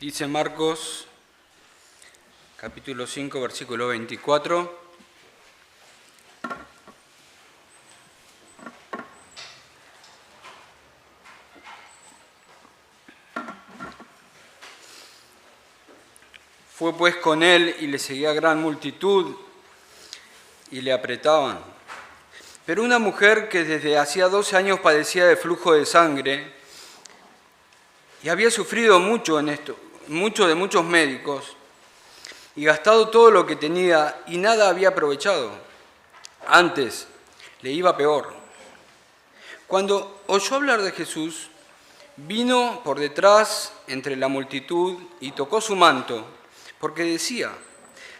Dice Marcos, capítulo 5, versículo 24. Fue pues con él y le seguía gran multitud y le apretaban. Pero una mujer que desde hacía 12 años padecía de flujo de sangre y había sufrido mucho de muchos médicos y gastado todo lo que tenía y nada había aprovechado. Antes le iba peor. Cuando oyó hablar de Jesús, vino por detrás entre la multitud y tocó su manto, porque decía: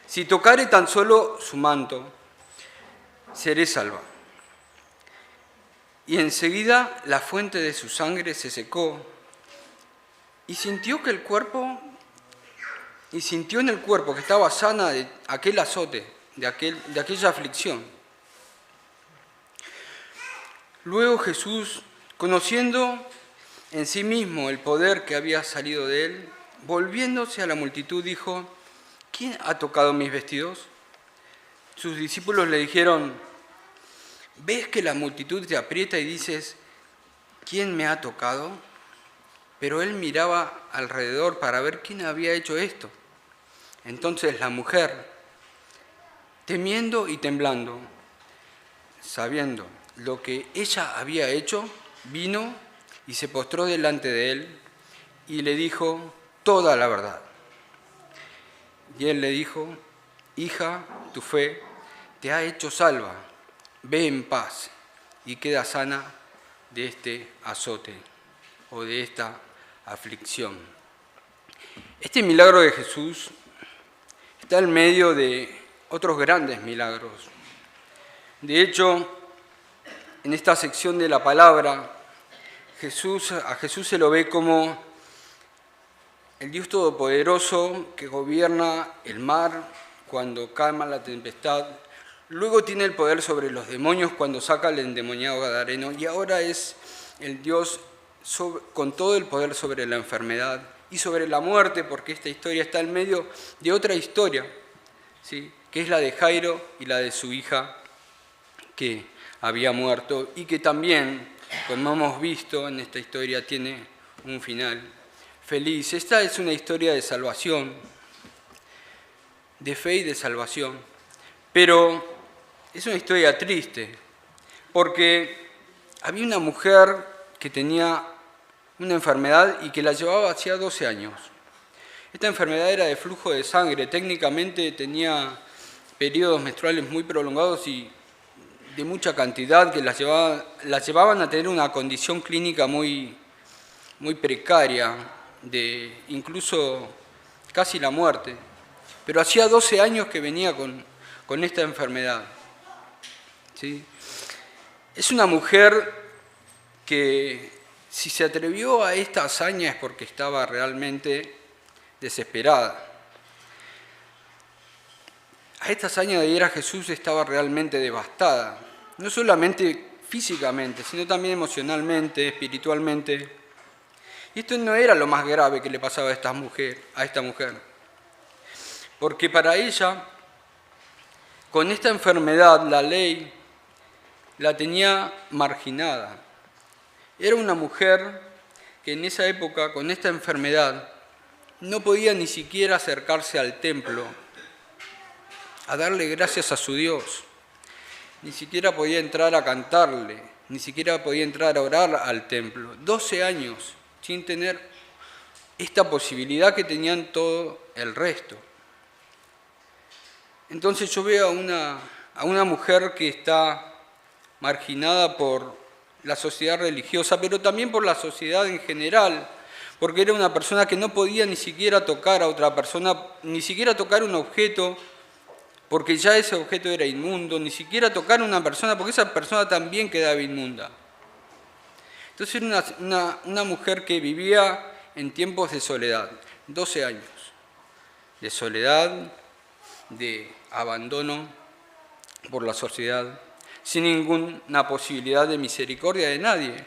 si tocare tan solo su manto, seré salva. Y enseguida la fuente de su sangre se secó y sintió en el cuerpo que estaba sana de aquel azote, de aquella aflicción. Luego Jesús, conociendo en sí mismo el poder que había salido de él, volviéndose a la multitud, dijo: ¿quién ha tocado mis vestidos? Sus discípulos le dijeron: ¿ves que la multitud te aprieta y dices: ¿quién me ha tocado? Pero él miraba alrededor para ver quién había hecho esto. Entonces la mujer, temiendo y temblando, sabiendo lo que ella había hecho, vino y se postró delante de él y le dijo toda la verdad. Y él le dijo: hija, tu fe te ha hecho salva, ve en paz y queda sana de este azote o de esta aflicción. Este milagro de Jesús está en medio de otros grandes milagros. De hecho, en esta sección de la palabra, a Jesús se lo ve como el Dios Todopoderoso que gobierna el mar cuando calma la tempestad. Luego tiene el poder sobre los demonios cuando saca al endemoniado gadareno. Y ahora es el Dios con todo el poder sobre la enfermedad y sobre la muerte, porque esta historia está en medio de otra historia, ¿sí?, que es la de Jairo y la de su hija que había muerto y que también, como hemos visto en esta historia, tiene un final feliz. Esta es una historia de salvación, de fe y de salvación, pero es una historia triste, porque había una mujer que tenía una enfermedad y que la llevaba hacía 12 años. Esta enfermedad era de flujo de sangre, técnicamente tenía periodos menstruales muy prolongados y de mucha cantidad que las llevaban a tener una condición clínica muy, muy precaria, de incluso casi la muerte. Pero hacía 12 años que venía con esta enfermedad, ¿sí? Es una mujer que, si se atrevió a esta hazaña, es porque estaba realmente desesperada. A esta hazaña de ir a Jesús estaba realmente devastada, no solamente físicamente, sino también emocionalmente, espiritualmente. Y esto no era lo más grave que le pasaba a esta mujer, porque para ella, con esta enfermedad, la ley la tenía marginada. Era una mujer que en esa época, con esta enfermedad, no podía ni siquiera acercarse al templo a darle gracias a su Dios. Ni siquiera podía entrar a cantarle, ni siquiera podía entrar a orar al templo. 12 años sin tener esta posibilidad que tenían todo el resto. Entonces yo veo a una mujer que está marginada por la sociedad religiosa, pero también por la sociedad en general, porque era una persona que no podía ni siquiera tocar a otra persona, ni siquiera tocar un objeto, porque ya ese objeto era inmundo, ni siquiera tocar a una persona, porque esa persona también quedaba inmunda. Entonces era una mujer que vivía en tiempos de soledad, 12 años, de soledad, de abandono por la sociedad, sin ninguna posibilidad de misericordia de nadie.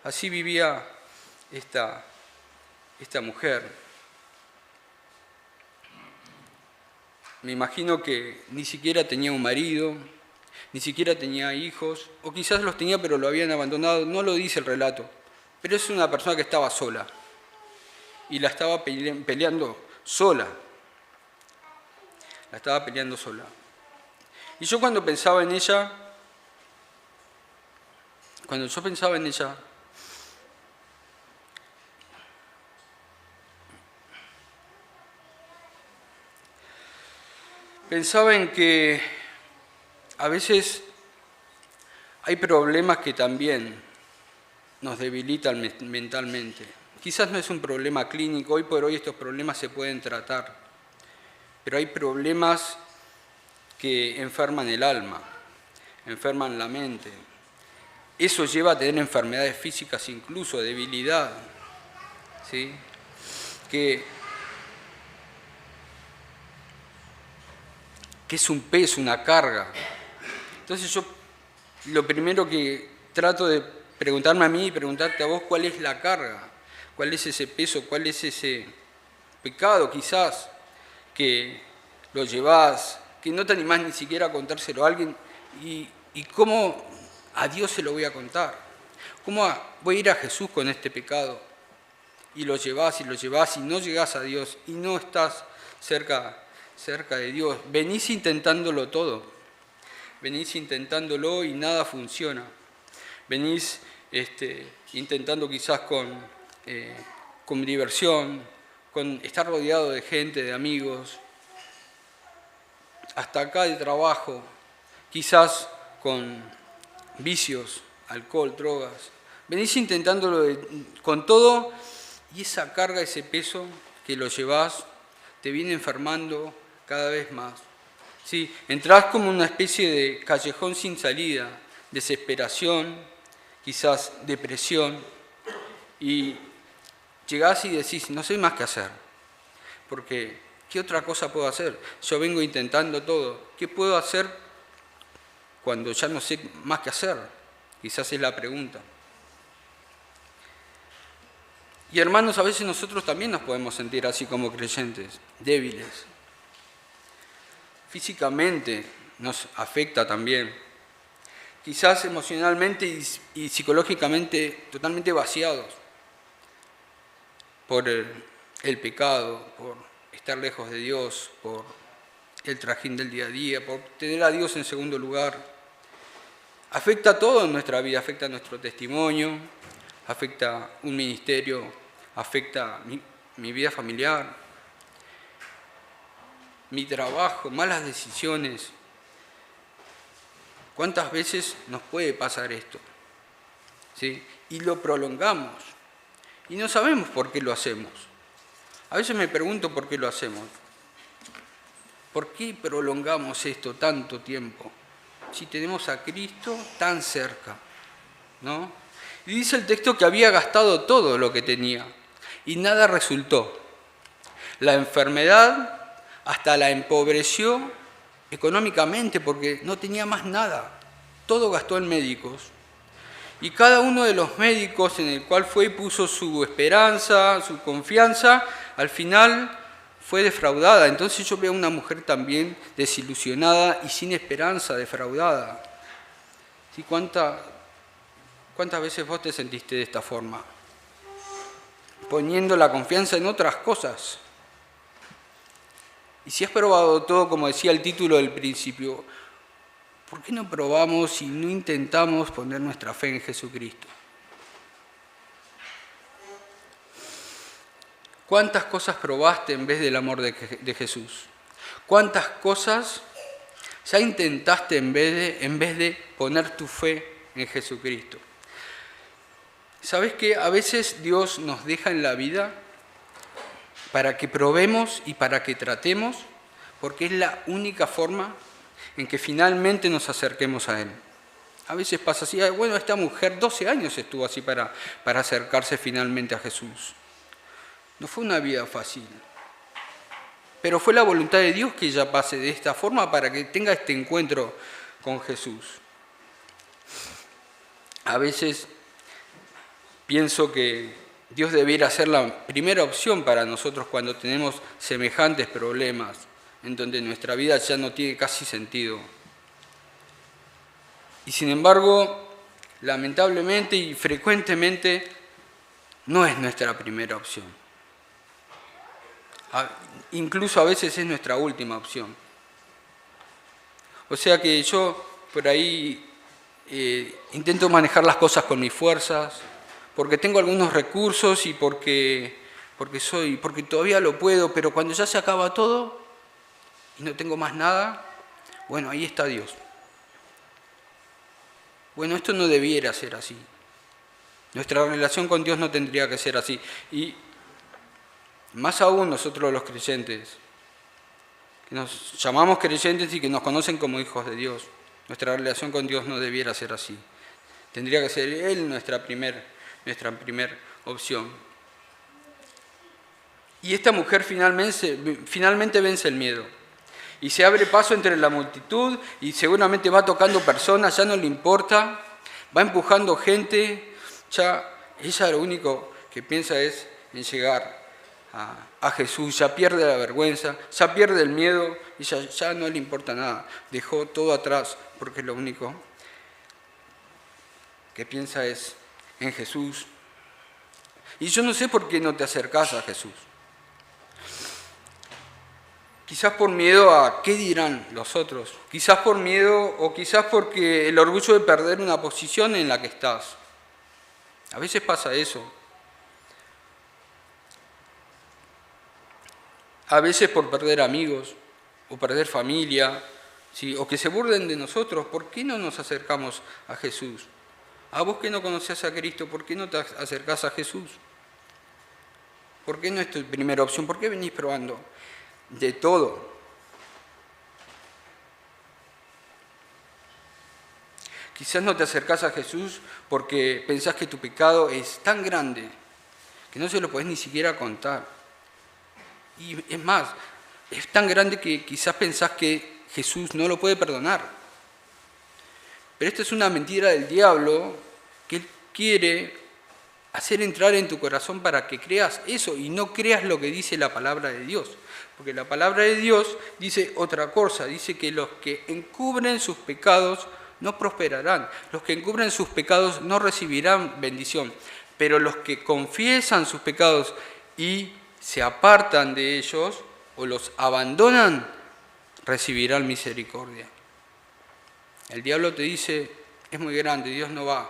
Así vivía esta mujer. me imagino que ni siquiera tenía un marido, ni siquiera tenía hijos, o quizás los tenía pero lo habían abandonado, no lo dice el relato, pero es una persona que estaba sola y la estaba peleando sola. La estaba peleando sola. Y yo cuando yo pensaba en ella, pensaba en que a veces hay problemas que también nos debilitan mentalmente. Quizás no es un problema clínico, hoy por hoy estos problemas se pueden tratar, pero hay problemas que enferman el alma, enferman la mente. Eso lleva a tener enfermedades físicas, incluso debilidad, ¿sí? Que es un peso, una carga. Entonces yo lo primero que trato de preguntarme a mí y preguntarte a vos, ¿cuál es la carga? ¿Cuál es ese peso? ¿Cuál es ese pecado quizás que lo llevás, que no te animás ni siquiera a contárselo a alguien? ¿Y cómo a Dios se lo voy a contar? ¿Cómo voy a ir a Jesús con este pecado? Y lo llevás y no llegás a Dios y no estás cerca de Dios. Venís intentándolo todo. Venís intentándolo y nada funciona. Venís intentando quizás con diversión, con estar rodeado de gente, de amigos, hasta acá de trabajo, quizás con vicios, alcohol, drogas. Venís intentándolo con todo y esa carga, ese peso que lo llevás, te viene enfermando cada vez más. Sí, entrás como una especie de callejón sin salida, desesperación, quizás depresión, y llegás y decís, no sé más qué hacer, porque ¿qué otra cosa puedo hacer? Yo vengo intentando todo, ¿qué puedo hacer cuando ya no sé más qué hacer? Quizás es la pregunta. Y hermanos, a veces nosotros también nos podemos sentir así como creyentes, débiles. Físicamente nos afecta también. Quizás emocionalmente y psicológicamente totalmente vaciados por el pecado, por estar lejos de Dios, por el trajín del día a día, por tener a Dios en segundo lugar. Afecta todo en nuestra vida, afecta nuestro testimonio, afecta un ministerio, afecta mi vida familiar, mi trabajo, malas decisiones. ¿Cuántas veces nos puede pasar esto? ¿Sí? Y lo prolongamos. Y no sabemos por qué lo hacemos. A veces me pregunto por qué lo hacemos. ¿Por qué prolongamos esto tanto tiempo? Si tenemos a Cristo tan cerca, ¿no? Y dice el texto que había gastado todo lo que tenía y nada resultó. La enfermedad hasta la empobreció económicamente porque no tenía más nada. Todo gastó en médicos. Y cada uno de los médicos en el cual fue y puso su esperanza, su confianza, al final fue defraudada. Entonces yo veo a una mujer también desilusionada y sin esperanza, defraudada. ¿Sí? ¿Cuántas veces vos te sentiste de esta forma? Poniendo la confianza en otras cosas. Y si has probado todo, como decía el título del principio, ¿por qué no probamos y no intentamos poner nuestra fe en Jesucristo? ¿Cuántas cosas probaste en vez del amor de Jesús? ¿Cuántas cosas ya intentaste en vez de poner tu fe en Jesucristo? ¿Sabes qué? A veces Dios nos deja en la vida para que probemos y para que tratemos, porque es la única forma en que finalmente nos acerquemos a Él. A veces pasa así, bueno, esta mujer 12 años estuvo así para acercarse finalmente a Jesús. No fue una vida fácil, pero fue la voluntad de Dios que ella pase de esta forma para que tenga este encuentro con Jesús. A veces pienso que Dios debiera ser la primera opción para nosotros cuando tenemos semejantes problemas en donde nuestra vida ya no tiene casi sentido. Y sin embargo, lamentablemente y frecuentemente, no es nuestra primera opción. Incluso a veces es nuestra última opción. O sea que yo por ahí intento manejar las cosas con mis fuerzas, porque tengo algunos recursos y porque todavía lo puedo, pero cuando ya se acaba todo y no tengo más nada, bueno, ahí está Dios. Bueno, esto no debiera ser así. Nuestra relación con Dios no tendría que ser así. Y más aún nosotros los creyentes, que nos llamamos creyentes y que nos conocen como hijos de Dios, nuestra relación con Dios no debiera ser así. Tendría que ser Él nuestra primer opción. Y esta mujer finalmente vence el miedo. Y se abre paso entre la multitud y seguramente va tocando personas, ya no le importa, va empujando gente, ya ella lo único que piensa es en llegar a Jesús, ya pierde la vergüenza, ya pierde el miedo y ya no le importa nada. Dejó todo atrás porque lo único que piensa es en Jesús. Y yo no sé por qué no te acercás a Jesús. Quizás por miedo a qué dirán los otros, quizás por miedo o quizás porque el orgullo de perder una posición en la que estás. A veces pasa eso. A veces por perder amigos o perder familia, ¿sí? O que se burlen de nosotros. ¿Por qué no nos acercamos a Jesús? A vos que no conocés a Cristo, ¿por qué no te acercás a Jesús? ¿Por qué no es tu primera opción? ¿Por qué venís probando de todo? Quizás no te acercás a Jesús porque pensás que tu pecado es tan grande que no se lo podés ni siquiera contar. Y es más, es tan grande que quizás pensás que Jesús no lo puede perdonar. Pero esta es una mentira del diablo que él quiere hacer entrar en tu corazón para que creas eso y no creas lo que dice la palabra de Dios. Porque la palabra de Dios dice otra cosa, dice que los que encubren sus pecados no prosperarán, los que encubren sus pecados no recibirán bendición, pero los que confiesan sus pecados y se apartan de ellos o los abandonan, recibirán misericordia. El diablo te dice, es muy grande, Dios no va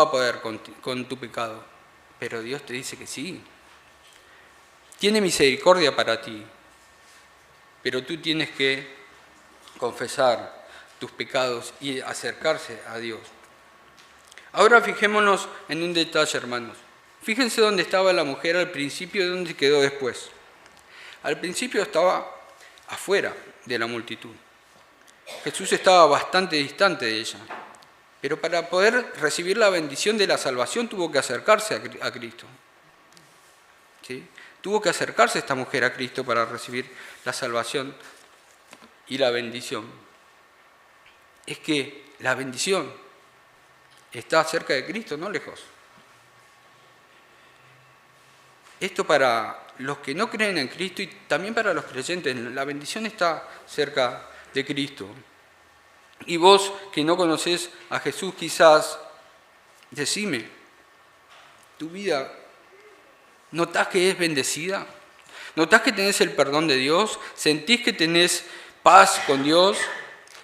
a poder con tu pecado, pero Dios te dice que sí. Tiene misericordia para ti, pero tú tienes que confesar tus pecados y acercarse a Dios. Ahora fijémonos en un detalle, hermanos. Fíjense dónde estaba la mujer al principio y dónde quedó después. Al principio estaba afuera de la multitud. Jesús estaba bastante distante de ella, pero para poder recibir la bendición de la salvación tuvo que acercarse a Cristo. ¿Sí? Tuvo que acercarse esta mujer a Cristo para recibir la salvación y la bendición. Es que la bendición está cerca de Cristo, no lejos. Esto para los que no creen en Cristo y también para los creyentes, la bendición está cerca de Cristo. Y vos que no conocés a Jesús, quizás decime, ¿tu vida notás que es bendecida? ¿Notás que tenés el perdón de Dios? ¿Sentís que tenés paz con Dios?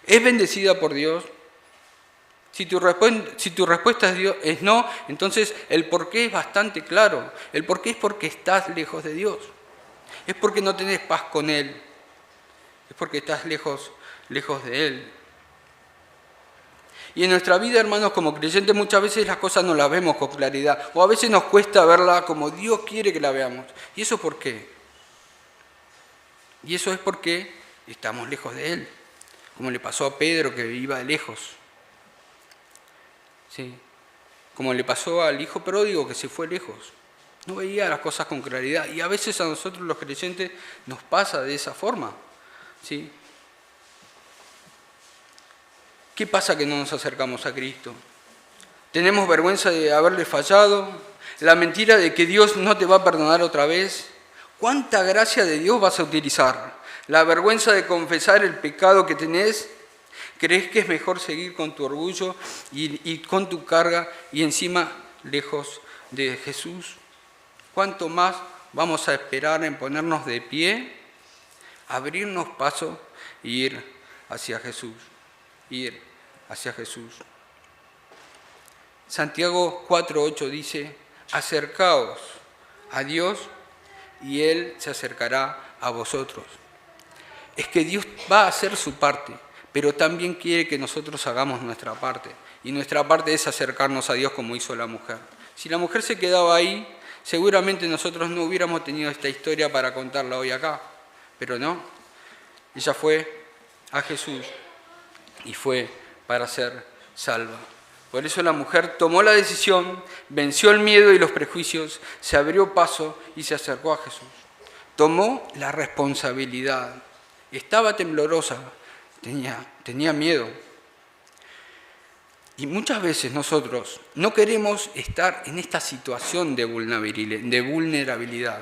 ¿Es bendecida por Dios? Si tu respuesta es no, entonces el porqué es bastante claro. El porqué es porque estás lejos de Dios. Es porque no tenés paz con Él. Es porque estás lejos de Él. Y en nuestra vida, hermanos, como creyentes, muchas veces las cosas no las vemos con claridad. O a veces nos cuesta verla como Dios quiere que la veamos. ¿Y eso por qué? Y eso es porque estamos lejos de Él. Como le pasó a Pedro, que iba de lejos. Sí. Como le pasó al hijo pródigo, que se fue lejos. No veía las cosas con claridad. Y a veces a nosotros los creyentes nos pasa de esa forma. ¿Sí? ¿Qué pasa que no nos acercamos a Cristo? ¿Tenemos vergüenza de haberle fallado? ¿La mentira de que Dios no te va a perdonar otra vez? ¿Cuánta gracia de Dios vas a utilizar? la vergüenza de confesar el pecado que tenés? ¿Crees que es mejor seguir con tu orgullo y con tu carga y encima lejos de Jesús? ¿Cuánto más vamos a esperar en ponernos de pie, abrirnos paso y ir hacia Jesús? Ir hacia Jesús. Santiago 4:8 dice: acercaos a Dios y Él se acercará a vosotros. Es que Dios va a hacer su parte, pero también quiere que nosotros hagamos nuestra parte. Y nuestra parte es acercarnos a Dios como hizo la mujer. Si la mujer se quedaba ahí, seguramente nosotros no hubiéramos tenido esta historia para contarla hoy acá. Pero no, ella fue a Jesús y fue para ser salva. Por eso la mujer tomó la decisión, venció el miedo y los prejuicios, se abrió paso y se acercó a Jesús. Tomó la responsabilidad. Estaba temblorosa, tenía miedo. Y muchas veces nosotros no queremos estar en esta situación de vulnerabilidad,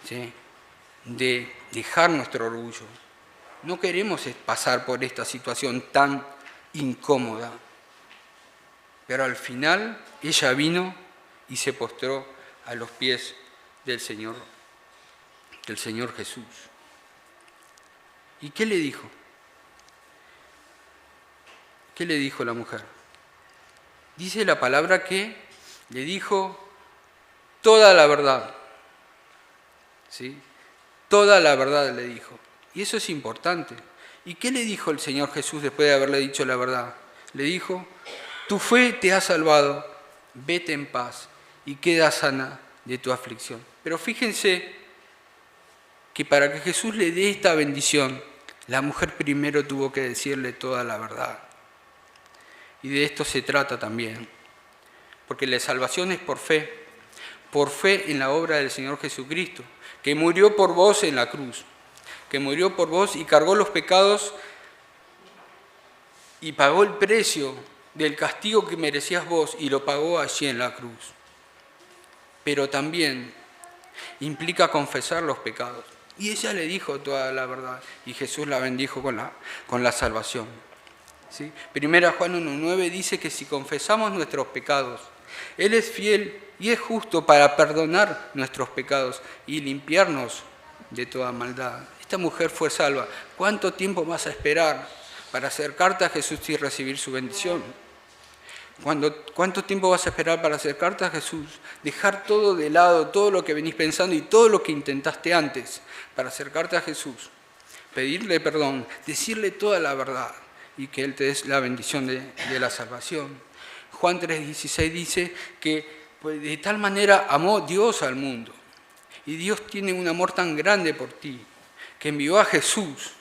¿sí? De dejar nuestro orgullo. No queremos pasar por esta situación tan incómoda. Pero al final ella vino y se postró a los pies del Señor Jesús. ¿Y qué le dijo? ¿Qué le dijo la mujer? Dice la palabra que le dijo toda la verdad. ¿Sí? Toda la verdad le dijo. Y eso es importante. ¿Y qué le dijo el Señor Jesús después de haberle dicho la verdad? Le dijo: tu fe te ha salvado, vete en paz y queda sana de tu aflicción. Pero fíjense que para que Jesús le dé esta bendición, la mujer primero tuvo que decirle toda la verdad. Y de esto se trata también, porque la salvación es por fe en la obra del Señor Jesucristo, que murió por vos en la cruz, que murió por vos y cargó los pecados y pagó el precio del castigo que merecías vos y lo pagó allí en la cruz. Pero también implica confesar los pecados. Y ella le dijo toda la verdad y Jesús la bendijo con la salvación. ¿Sí? Primera Juan 1:9 dice que si confesamos nuestros pecados, Él es fiel y es justo para perdonar nuestros pecados y limpiarnos de toda maldad. Esta mujer fue salva. ¿Cuánto tiempo vas a esperar para acercarte a Jesús y recibir su bendición? ¿Cuánto tiempo vas a esperar para acercarte a Jesús? Dejar todo de lado, todo lo que venís pensando y todo lo que intentaste antes para acercarte a Jesús. Pedirle perdón, decirle toda la verdad y que Él te dé la bendición de la salvación. Juan 3:16 dice que pues, de tal manera amó Dios al mundo. Y Dios tiene un amor tan grande por ti que envió a Jesús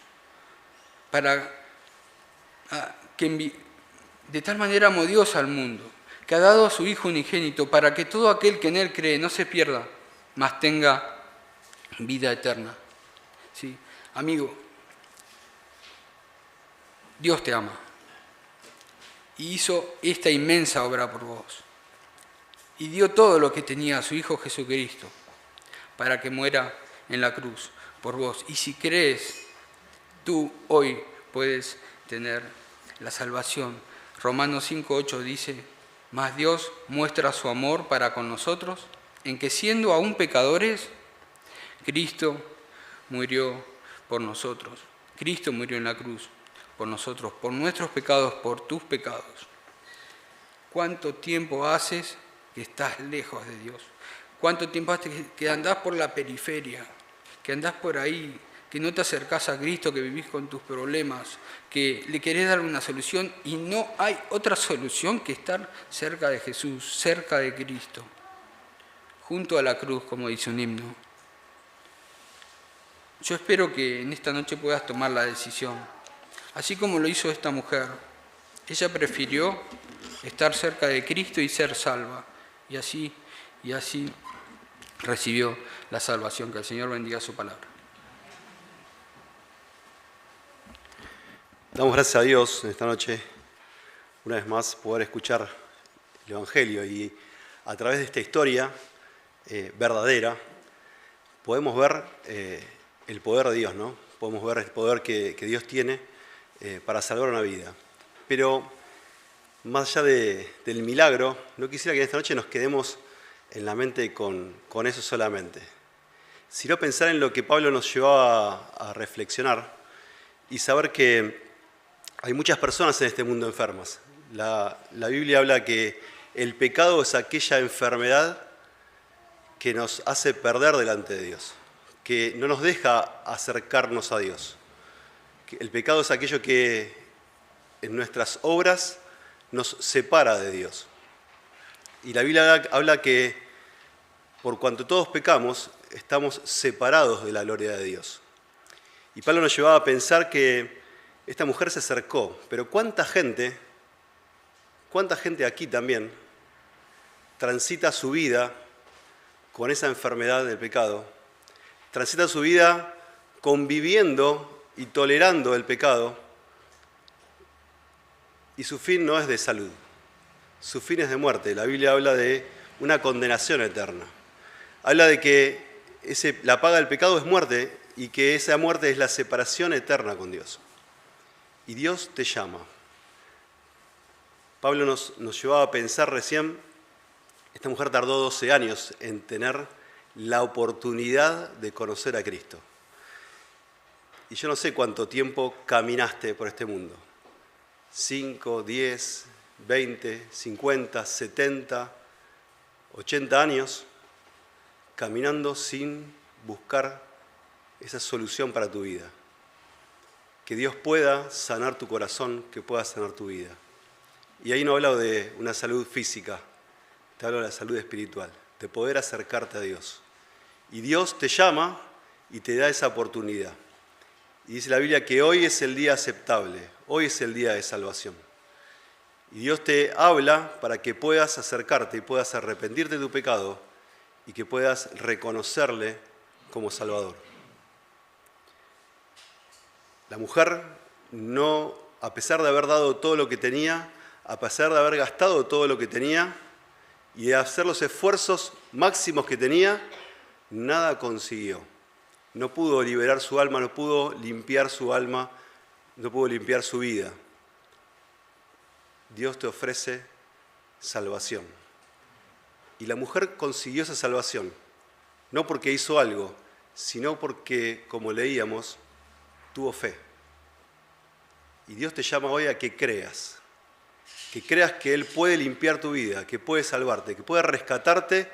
de tal manera amó Dios al mundo, que ha dado a su Hijo unigénito para que todo aquel que en Él cree no se pierda, mas tenga vida eterna. ¿Sí? Amigo, Dios te ama y hizo esta inmensa obra por vos. Y dio todo lo que tenía a su Hijo Jesucristo para que muera en la cruz por vos. Y si crees, tú hoy puedes tener la salvación. Romanos 5:8 dice: mas Dios muestra su amor para con nosotros, en que siendo aún pecadores, Cristo murió por nosotros. Cristo murió en la cruz por nosotros, por nuestros pecados, por tus pecados. ¿Cuánto tiempo haces que estás lejos de Dios? ¿Cuánto tiempo haces que andás por la periferia, que andás por ahí, que no te acercás a Cristo, que vivís con tus problemas, que le querés dar una solución y no hay otra solución que estar cerca de Jesús, cerca de Cristo, junto a la cruz, como dice un himno? Yo espero que en esta noche puedas tomar la decisión, así como lo hizo esta mujer. Ella prefirió estar cerca de Cristo y ser salva, y así recibió la salvación. Que el Señor bendiga su palabra. Damos gracias a Dios en esta noche, una vez más, poder escuchar el Evangelio y a través de esta historia verdadera podemos ver el poder de Dios, ¿no? podemos ver el poder que Dios tiene para salvar una vida. Pero más allá del milagro, no quisiera que esta noche nos quedemos en la mente con eso solamente, sino pensar en lo que Pablo nos llevó a reflexionar y saber que hay muchas personas en este mundo enfermas. La Biblia habla que el pecado es aquella enfermedad que nos hace perder delante de Dios, que no nos deja acercarnos a Dios. El pecado es aquello que en nuestras obras nos separa de Dios. Y la Biblia habla que por cuanto todos pecamos, estamos separados de la gloria de Dios. Y Pablo nos llevaba a pensar que esta mujer se acercó, pero ¿cuánta gente aquí también transita su vida con esa enfermedad del pecado? Transita su vida conviviendo y tolerando el pecado, y su fin no es de salud, su fin es de muerte. La Biblia habla de una condenación eterna. Habla de que la paga del pecado es muerte y que esa muerte es la separación eterna con Dios. Y Dios te llama. Pablo nos llevaba a pensar recién, esta mujer tardó 12 años en tener la oportunidad de conocer a Cristo. Y yo no sé cuánto tiempo caminaste por este mundo. 5, 10, 20, 50, 70, 80 años caminando sin buscar esa solución para tu vida. Que Dios pueda sanar tu corazón, que pueda sanar tu vida. Y ahí no hablo de una salud física, te hablo de la salud espiritual, de poder acercarte a Dios. Y Dios te llama y te da esa oportunidad. Y dice la Biblia que hoy es el día aceptable, hoy es el día de salvación. Y Dios te habla para que puedas acercarte y puedas arrepentirte de tu pecado y que puedas reconocerle como Salvador. La mujer no, a pesar de haber dado todo lo que tenía, a pesar de haber gastado todo lo que tenía y de hacer los esfuerzos máximos que tenía, nada consiguió. No pudo liberar su alma, no pudo limpiar su alma, no pudo limpiar su vida. Dios te ofrece salvación. Y la mujer consiguió esa salvación, no porque hizo algo, sino porque, como leíamos, tuvo fe. Y Dios te llama hoy a que creas que Él puede limpiar tu vida, que puede salvarte, que puede rescatarte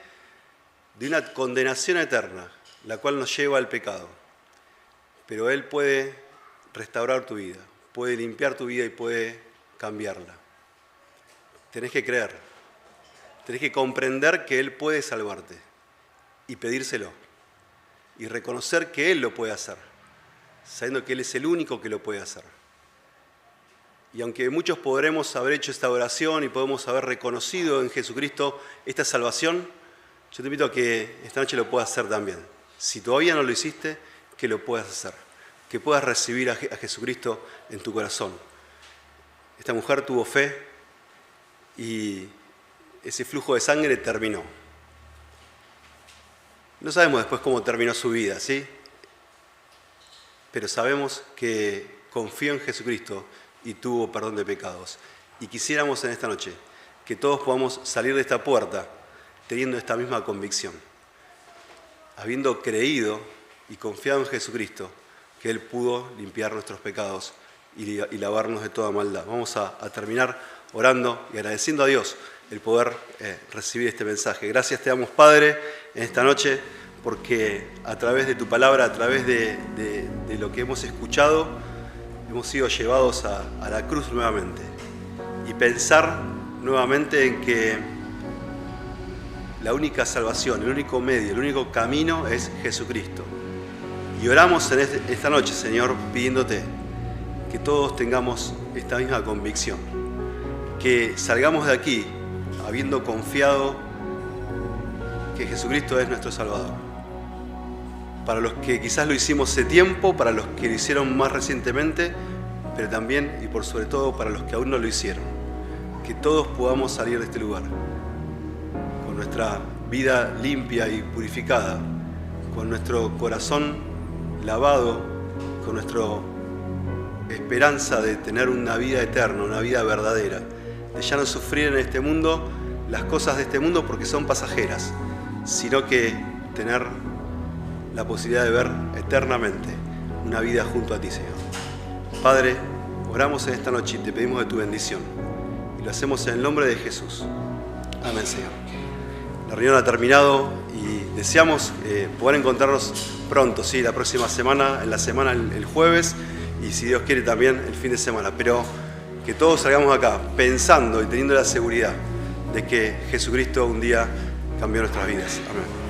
de una condenación eterna, la cual nos lleva al pecado. Pero Él puede restaurar tu vida, puede limpiar tu vida y puede cambiarla. Tenés que creer, tenés que comprender que Él puede salvarte y pedírselo y reconocer que Él lo puede hacer, sabiendo que Él es el único que lo puede hacer. Y aunque muchos podremos haber hecho esta oración y podemos haber reconocido en Jesucristo esta salvación, yo te invito a que esta noche lo puedas hacer también. Si todavía no lo hiciste, que lo puedas hacer, que puedas recibir a Jesucristo en tu corazón. Esta mujer tuvo fe y ese flujo de sangre terminó. No sabemos después cómo terminó su vida, ¿sí? Pero sabemos que confió en Jesucristo y tuvo perdón de pecados. Y quisiéramos en esta noche que todos podamos salir de esta puerta teniendo esta misma convicción, habiendo creído y confiado en Jesucristo, que Él pudo limpiar nuestros pecados y lavarnos de toda maldad. Vamos a terminar orando y agradeciendo a Dios el poder recibir este mensaje. Gracias te damos, Padre, en esta noche, porque a través de tu palabra, a través de lo que hemos escuchado, hemos sido llevados a la cruz nuevamente y pensar nuevamente en que la única salvación, el único medio, el único camino es Jesucristo. Y oramos en esta noche, Señor, pidiéndote que todos tengamos esta misma convicción, que salgamos de aquí habiendo confiado que Jesucristo es nuestro Salvador. Para los que quizás lo hicimos hace tiempo, para los que lo hicieron más recientemente, pero también y por sobre todo para los que aún no lo hicieron. Que todos podamos salir de este lugar con nuestra vida limpia y purificada, con nuestro corazón lavado con nuestra esperanza de tener una vida eterna, una vida verdadera, de ya no sufrir en este mundo las cosas de este mundo porque son pasajeras, sino que tener la posibilidad de ver eternamente una vida junto a ti, Señor. Padre, oramos en esta noche y te pedimos de tu bendición. Y lo hacemos en el nombre de Jesús. Amén, Señor. La reunión ha terminado y deseamos poder encontrarnos pronto, ¿sí? La próxima semana, en la semana el jueves, y si Dios quiere también el fin de semana. Pero que todos salgamos acá pensando y teniendo la seguridad de que Jesucristo un día cambió nuestras vidas. Amén.